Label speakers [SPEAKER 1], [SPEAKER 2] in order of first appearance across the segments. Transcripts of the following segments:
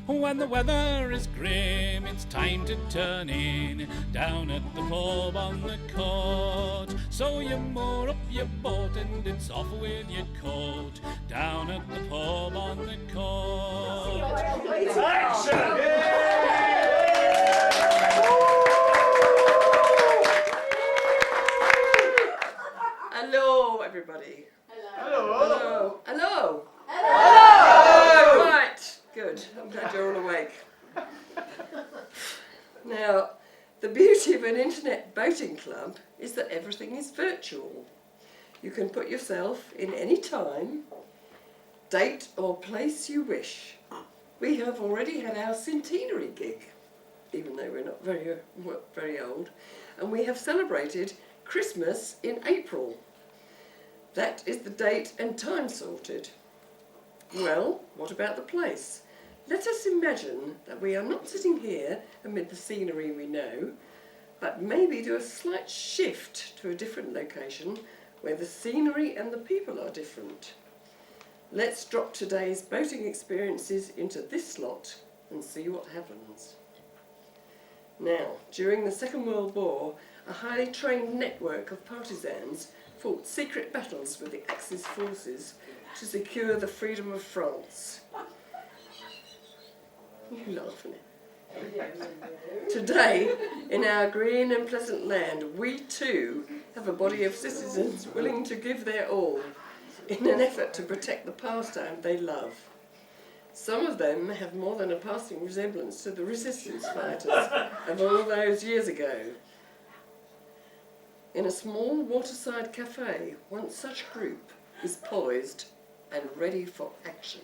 [SPEAKER 1] When the weather is grim, it's time to turn in down at the pub on the court. So you moor up your boat and it's off with your coat down at the pub on the court. Action!
[SPEAKER 2] Hello, everybody.
[SPEAKER 3] Hello.
[SPEAKER 2] Hello. Hello.
[SPEAKER 3] Hello.
[SPEAKER 2] Right. Good. I'm glad you're all awake. Now, the beauty of an internet boating club is that everything is virtual. You can put yourself in any time, date or place you wish. We have already had our centenary gig, even though we're not very old, and we have celebrated Christmas in April. That is the date and time sorted. Well, what about the place? Let us imagine that we are not sitting here amid the scenery we know, but maybe do a slight shift to a different location where the scenery and the people are different. Let's drop today's boating experiences into this slot and see what happens. Now, during the Second World War, a highly trained network of partisans fought secret battles with the Axis forces to secure the freedom of France. You laughing at? Today, in our green and pleasant land, we too have a body of citizens willing to give their all in an effort to protect the pastime they love. Some of them have more than a passing resemblance to the resistance fighters of all those years ago. In a small waterside cafe, one such group is poised and ready for action.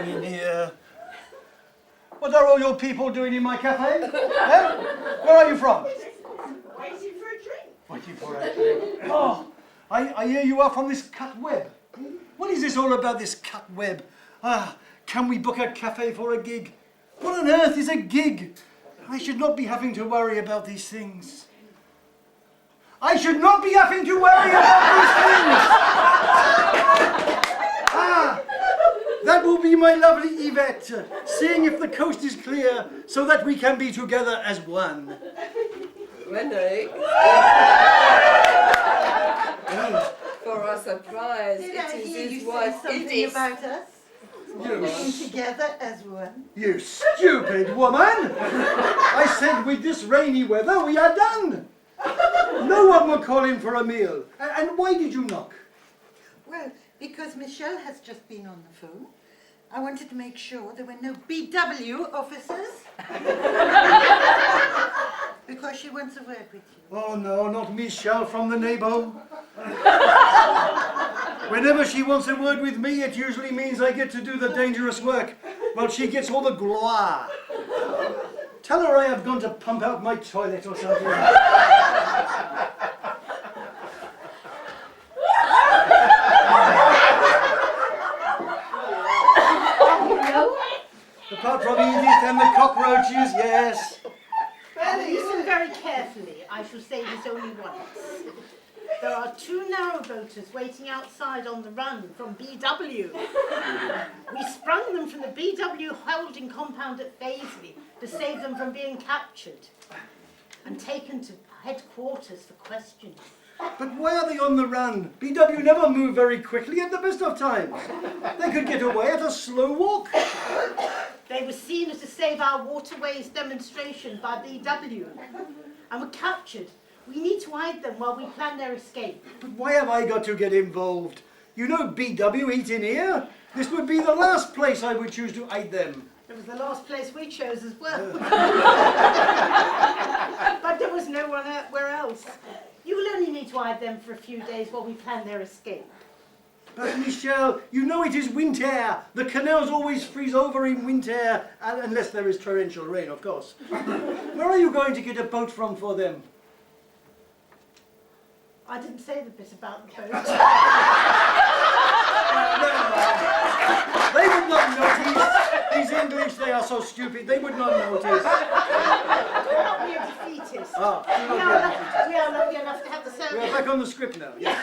[SPEAKER 3] In here. What are all your people doing in my cafe? Eh? Where are you from?
[SPEAKER 4] Waiting for a drink.
[SPEAKER 3] Waiting for a drink. Oh, I hear you are from this Cutweb. What is this all about, this Cutweb? Can we book a cafe for a gig? What on earth is a gig? I should not be having to worry about these things. I should not be having to worry about these things! That will be my lovely Yvette, seeing if the coast is clear so that we can be together as one.
[SPEAKER 2] Renee, for our surprise,
[SPEAKER 4] Did I
[SPEAKER 2] it
[SPEAKER 4] hear
[SPEAKER 2] is
[SPEAKER 4] you
[SPEAKER 2] his
[SPEAKER 4] say
[SPEAKER 2] wife,
[SPEAKER 4] something
[SPEAKER 2] Edith.
[SPEAKER 4] about us?
[SPEAKER 3] You,
[SPEAKER 4] Being together as one.
[SPEAKER 3] you stupid woman! I said with this rainy weather we are done. No one will call in for a meal. And why did you knock?
[SPEAKER 4] Well, because Michelle has just been on the phone. I wanted to make sure there were no BW officers. Because she wants a word with you.
[SPEAKER 3] Oh no, not Michelle from the neighbour. Whenever she wants a word with me, it usually means I get to do the dangerous work, while she gets all the gloire. Tell her I have gone to pump out my toilet or something. Apart from Edith and the cockroaches, yes.
[SPEAKER 5] Listen very carefully. I shall say this only once. There are 2 narrowboaters waiting outside on the run from BW. We sprung them from the BW holding compound at Paisley to save them from being captured and taken to headquarters for questioning.
[SPEAKER 3] But why are they on the run? BW never move very quickly at the best of times. They could get away at a slow walk.
[SPEAKER 5] They were seen as a Save Our Waterways demonstration by BW and were captured. We need to hide them while we plan their escape.
[SPEAKER 3] But why have I got to get involved? You know BW eat in here. This would be the last place I would choose to hide them.
[SPEAKER 5] It was the last place we chose as well. But there was nowhere else. You will only need to hide them for a few days while we plan their escape.
[SPEAKER 3] But Michelle, you know it is winter. The canals always freeze over in winter, unless there is torrential rain, of course. Where are you going to get a boat from for them?
[SPEAKER 5] I didn't say the bit about the boat.
[SPEAKER 3] Never mind. They would not know so stupid, they would not notice.
[SPEAKER 5] Do not be a defeatist.
[SPEAKER 3] Ah,
[SPEAKER 5] We are lucky enough to have the
[SPEAKER 3] we
[SPEAKER 5] service.
[SPEAKER 3] are back on the script now. Yes.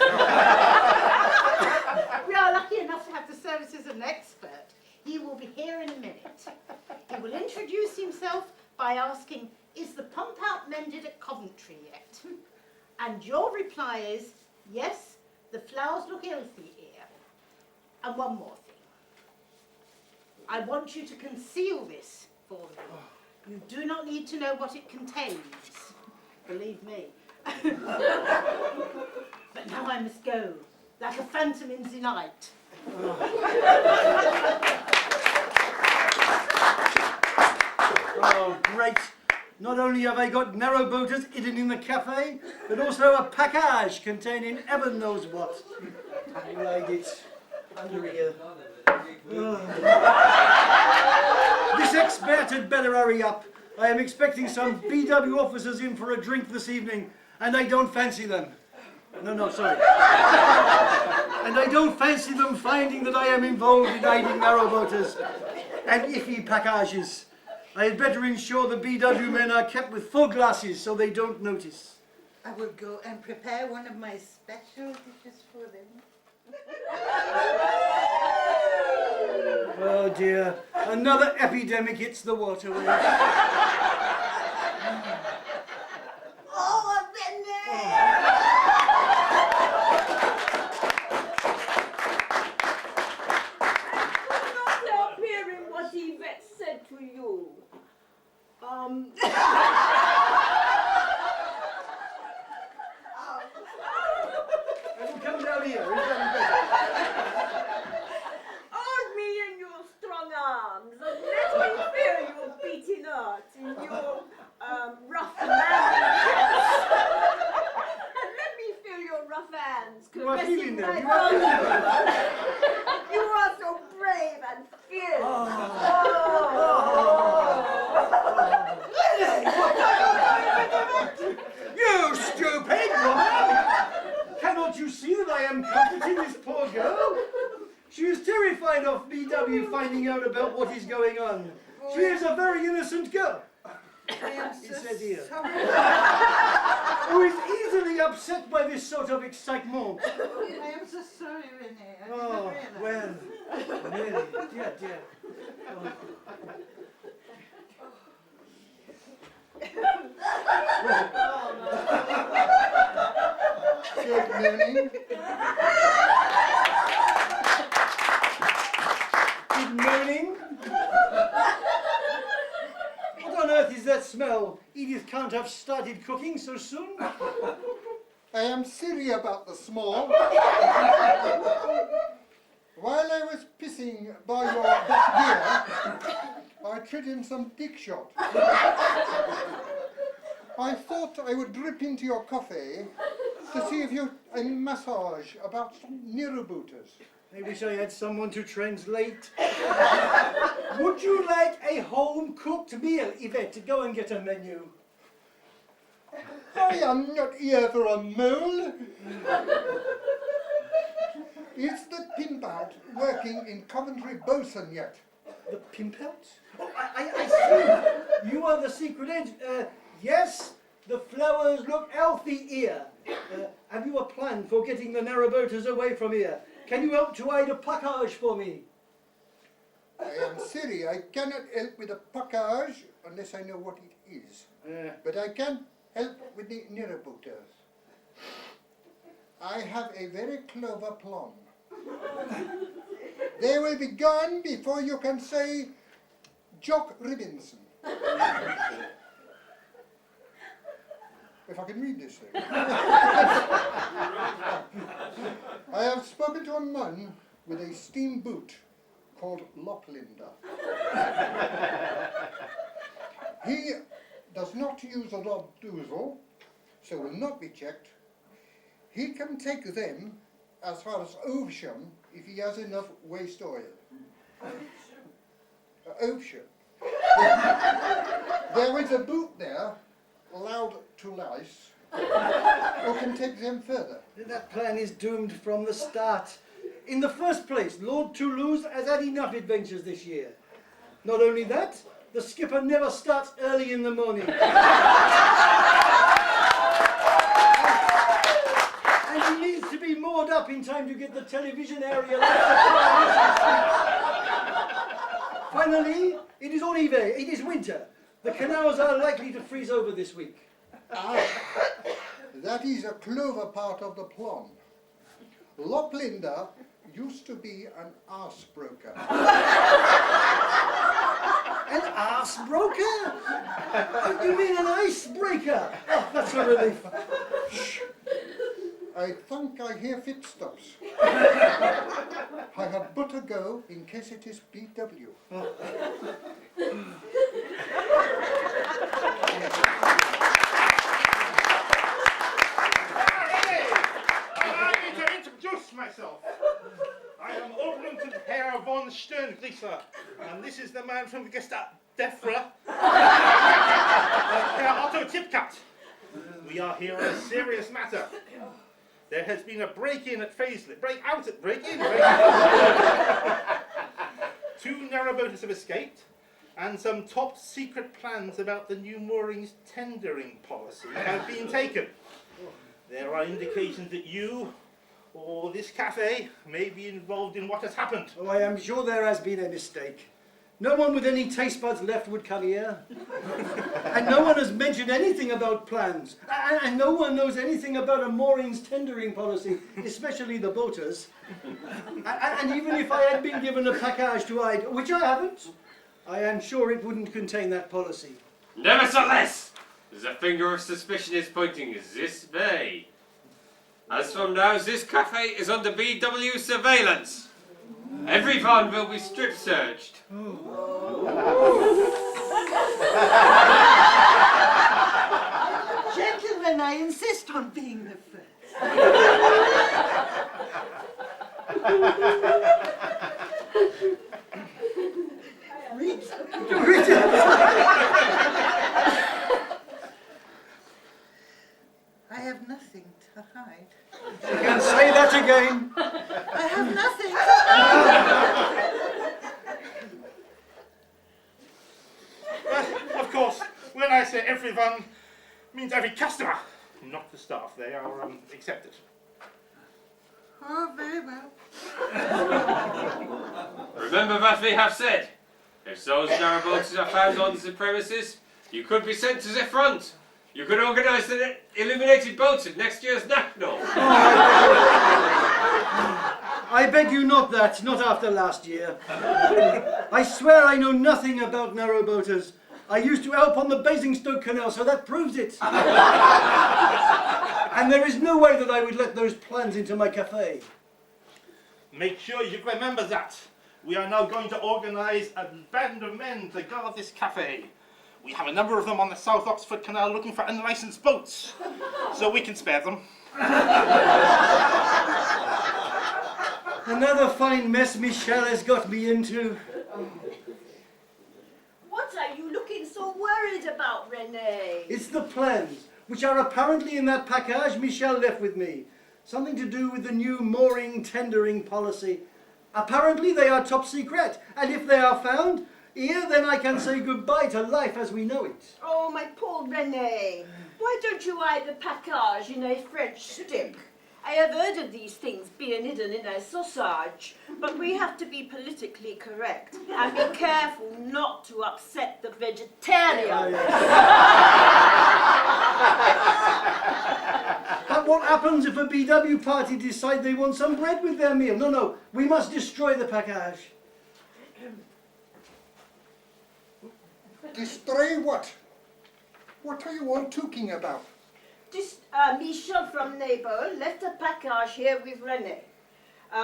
[SPEAKER 5] We are lucky enough to have the services of an expert. He will be here in a minute. He will introduce himself by asking, is the pump out mended at Coventry yet? And your reply is, yes, the flowers look healthy here. And one more thing. I want you to conceal this for me. You do not need to know what it contains. Believe me. But now I must go, like a phantom in the night.
[SPEAKER 3] Oh, great. Not only have I got narrowboaters hidden in the cafe, but also a package containing heaven knows what. I like it. Under here. This expert had better hurry up. I am expecting some BW officers in for a drink this evening, and I don't fancy them. No, sorry. And I don't fancy them finding that I am involved in hiding narrowboaters and iffy packages. I had better ensure the BW men are kept with full glasses so they don't notice.
[SPEAKER 4] I will go and prepare one of my special dishes for them.
[SPEAKER 3] Oh dear, another epidemic hits the waterways.
[SPEAKER 4] Oh, Benny!
[SPEAKER 6] Not help hearing what Yvette said to you.
[SPEAKER 3] Come down here.
[SPEAKER 6] Hold me in your strong arms and let me feel your beating heart in your rough manly chest. And let me feel your rough hands
[SPEAKER 3] You are feeling
[SPEAKER 6] caressing
[SPEAKER 3] them.
[SPEAKER 6] my
[SPEAKER 3] You are feeling them.
[SPEAKER 6] You are so brave and fierce.
[SPEAKER 3] You stupid woman! Cannot you see that I am comforting this poor girl? She is terrified of BW finding out about what is going on. She is a very innocent girl.
[SPEAKER 4] I am
[SPEAKER 3] It
[SPEAKER 4] so
[SPEAKER 3] says here.
[SPEAKER 4] sorry.
[SPEAKER 3] Who is easily upset by this sort of excitement.
[SPEAKER 4] I am so sorry, Renee. I
[SPEAKER 3] Oh,
[SPEAKER 4] didn't
[SPEAKER 3] well,
[SPEAKER 4] realize.
[SPEAKER 3] really, dear. Oh.
[SPEAKER 7] Good morning.
[SPEAKER 3] Good morning. What on earth is that smell? Edith can't have started cooking so soon.
[SPEAKER 7] I am silly about the small. While I was pissing by your back here, I tried in some dick shot. I thought I would drip into your coffee to see if you a massage about some neurobooters.
[SPEAKER 3] I wish I had someone to translate. Would you like a home-cooked meal, Yvette? Go and get a menu.
[SPEAKER 7] I am not here for a mole. Is the pimp out working in Coventry Bosun yet?
[SPEAKER 3] The pimp out? Oh, I see. You are the secret agent. Yes, the flowers look healthy here. Have you a plan for getting the narrowboaters away from here? Can you help to hide a package for me?
[SPEAKER 7] I am silly. I cannot help with a package unless I know what it is. But I can help with the neurobooters. I have a very clever plan. They will be gone before you can say Jock Robinson. If I can read this thing. I have spoken to a man with a steamboat called Locklinder. He does not use a lob doozle, so will not be checked. He can take them as far as Ovesham if he has enough waste oil. Ovesham. There is a boot there, allowed to lice, or can take them further.
[SPEAKER 3] That plan is doomed from the start. In the first place, Lord Toulouse has had enough adventures this year. Not only that, The skipper never starts early in the morning. And he needs to be moored up in time to get the television area lights. Finally, it is enive. It is winter. The canals are likely to freeze over this week.
[SPEAKER 7] Ah, that is a clever part of the plan. Locklinder used to be an arse broker.
[SPEAKER 3] An arse broker? You mean an icebreaker? Oh, that's a relief.
[SPEAKER 7] I think I hear footsteps. I had better go in case it is BW.
[SPEAKER 8] Allow me to introduce myself. I am Oberleutnant Herr von Sternglieser, and this is the man from the Gestapo, Herr Otto Tipcat. We are here on a serious matter. There has been a break-in at Paisley. Break-in. Two narrowboaters have escaped, and some top-secret plans about the new moorings tendering policy have been taken. There are indications that you, or this cafe, may be involved in what has happened.
[SPEAKER 3] Oh, I am sure there has been a mistake. No one with any taste buds left would come here. And no one has mentioned anything about plans. And no one knows anything about a moorings tendering policy, especially the boaters. And even if I had been given a package to hide, which I haven't, I am sure it wouldn't contain that policy.
[SPEAKER 9] Nevertheless, the finger of suspicion is pointing this way. As from now, this cafe is under BW surveillance. Everyone will be strip searched.
[SPEAKER 4] Gentlemen, I insist on being the first. I have nothing to hide.
[SPEAKER 3] You can say that again.
[SPEAKER 4] I have nothing to
[SPEAKER 8] Of course, when I say everyone, means every customer, not the staff. They are accepted.
[SPEAKER 4] Oh, very well.
[SPEAKER 9] Remember what we have said. If those narrowboats are found on the premises, you could be sent to the front. You could organise the illuminated boats at next year's National.
[SPEAKER 3] I beg you not that, not after last year. I swear I know nothing about narrowboaters. I used to help on the Basingstoke Canal, so that proves it. And there is no way that I would let those plans into my cafe.
[SPEAKER 8] Make sure you remember that. We are now going to organise a band of men to guard this cafe. We have a number of them on the South Oxford Canal looking for unlicensed boats, so we can spare them.
[SPEAKER 3] Another fine mess Michel has got me into.
[SPEAKER 6] What are you looking so worried about, Renee?
[SPEAKER 3] It's the plans, which are apparently in that package Michel left with me. Something to do with the new mooring tendering policy. Apparently they are top secret, and if they are found here, then I can say goodbye to life as we know it.
[SPEAKER 6] Oh, my poor Renee. Why don't you hide the package in a French stick? I have heard of these things being hidden in a sausage, but we have to be politically correct and be careful not to upset the vegetarians.
[SPEAKER 3] But what happens if a BW party decide they want some bread with their meal? No, we must destroy the package.
[SPEAKER 7] Destroy what? What are you all talking about?
[SPEAKER 6] This Michel from Neighbour left a package here with Renee,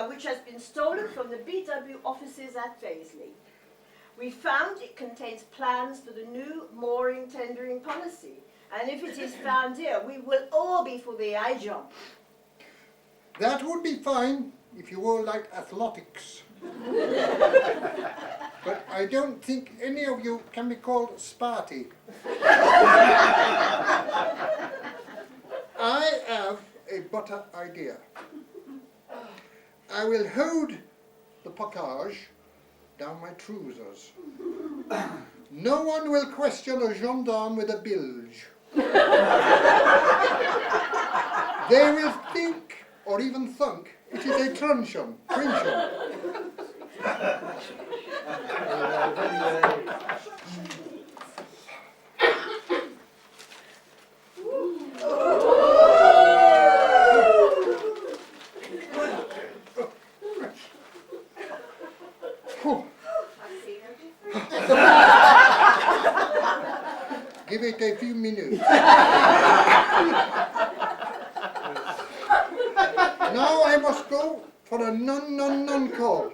[SPEAKER 6] which has been stolen from the BW offices at Paisley. We found it contains plans for the new mooring tendering policy, and if it is found here, we will all be for the high jump.
[SPEAKER 7] That would be fine if you all like athletics. But I don't think any of you can be called Sparty. I have a better idea. I will hold the package down my trousers. No one will question a gendarme with a bilge. They will think, or even thunk, it is a truncheon. Give it a few minutes. Now I must go for a non call.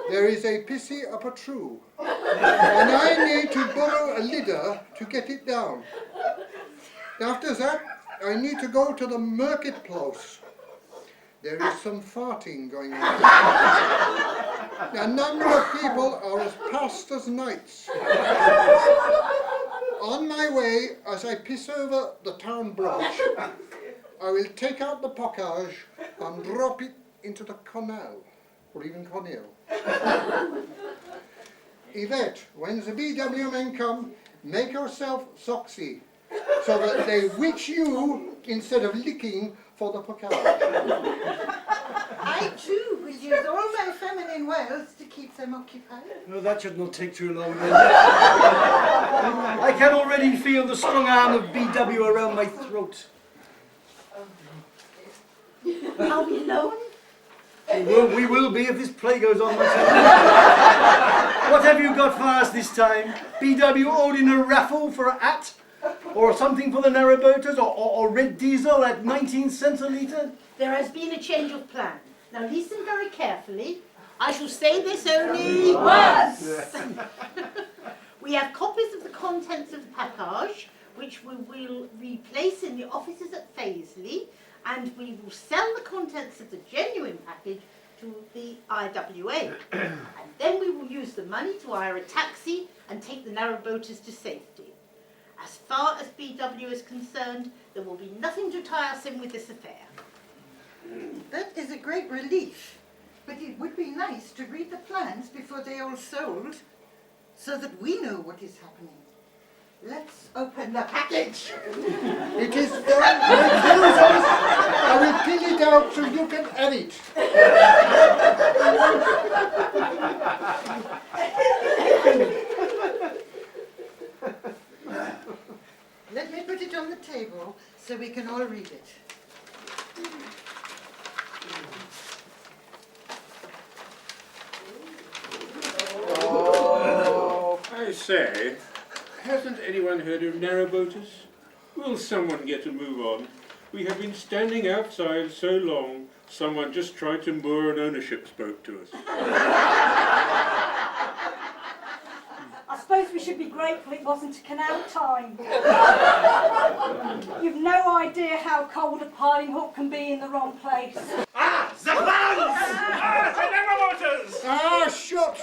[SPEAKER 7] There is a pissy up a true, and I need to borrow a lidder to get it down. After that, I need to go to the marketplace. There is some farting going on. A number of people are as past as knights. On my way, as I piss over the town brush, I will take out the pockage and drop it into the canal, or even Cornell. Yvette, when the BW men come, make yourself soxy, so that they witch you instead of licking for the pockage.
[SPEAKER 4] I too will use all my feminine wiles to keep them occupied.
[SPEAKER 3] No, that should not take too long. I can already feel the strong arm of BW around my throat.
[SPEAKER 5] Are we alone?
[SPEAKER 3] We will be if this play goes on much longer. What have you got for us this time? BW holding a raffle for a hat? Or something for the narrowboaters? Or red diesel at 19 cents a litre?
[SPEAKER 5] There has been a change of plan. Now listen very carefully. I shall say this only once. We have copies of the contents of the package, which we will replace in the offices at Paisley, and we will sell the contents of the genuine package to the IWA. And then we will use the money to hire a taxi and take the narrowboaters to safety. As far as BW is concerned, there will be nothing to tie us in with this affair.
[SPEAKER 4] That is a great relief, but it would be nice to read the plans before they all sold, so that we know what is happening. Let's open the package.
[SPEAKER 7] It is done. I will peel it out so you can have it.
[SPEAKER 4] Let me put it on the table so we can all read it.
[SPEAKER 10] Oh, I say, hasn't anyone heard of narrowboaters? Will someone get a move on? We have been standing outside so long, someone just tried to moor an ownership boat to us.
[SPEAKER 11] I suppose we should be grateful it wasn't canal time. You've no idea how cold a piling hook can be in the wrong place.
[SPEAKER 8] Ah, the plans! Ah, the narrowboaters!
[SPEAKER 7] Ah, shut!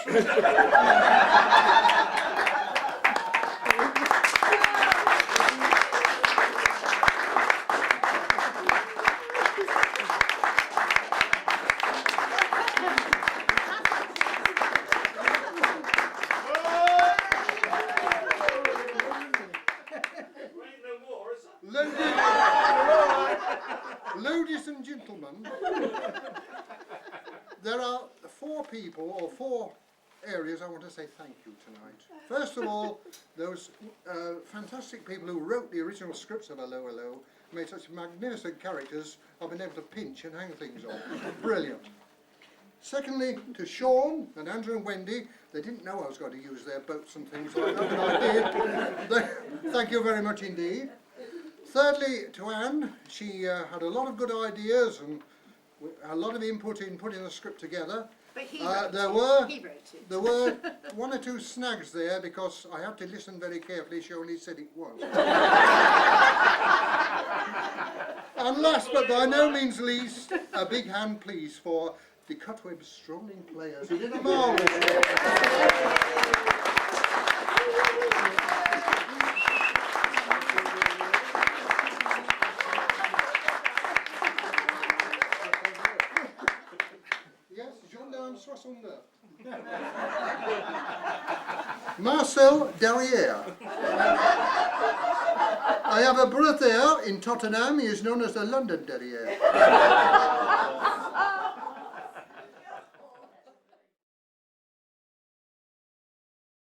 [SPEAKER 7] Ladies and gentlemen, there are four areas I want to say thank you tonight. First of all, those fantastic people who wrote the original scripts of Allo, Allo made such magnificent characters I've been able to pinch and hang things on. Brilliant. Secondly, to Sean and Andrew and Wendy, they didn't know I was going to use their boats and things like that, but I did. Thank you very much indeed. Thirdly, to Anne, she had a lot of good ideas and a lot of input in putting the script together.
[SPEAKER 5] But he
[SPEAKER 7] There
[SPEAKER 5] wrote
[SPEAKER 7] were one or two snags there because I had to listen very carefully. She only said it once. And last but by no means least, a big hand please for the Cutweb strolling players who did a marvellous job. Marcel Derriere. I have a brother in Tottenham, he is known as the London Derriere.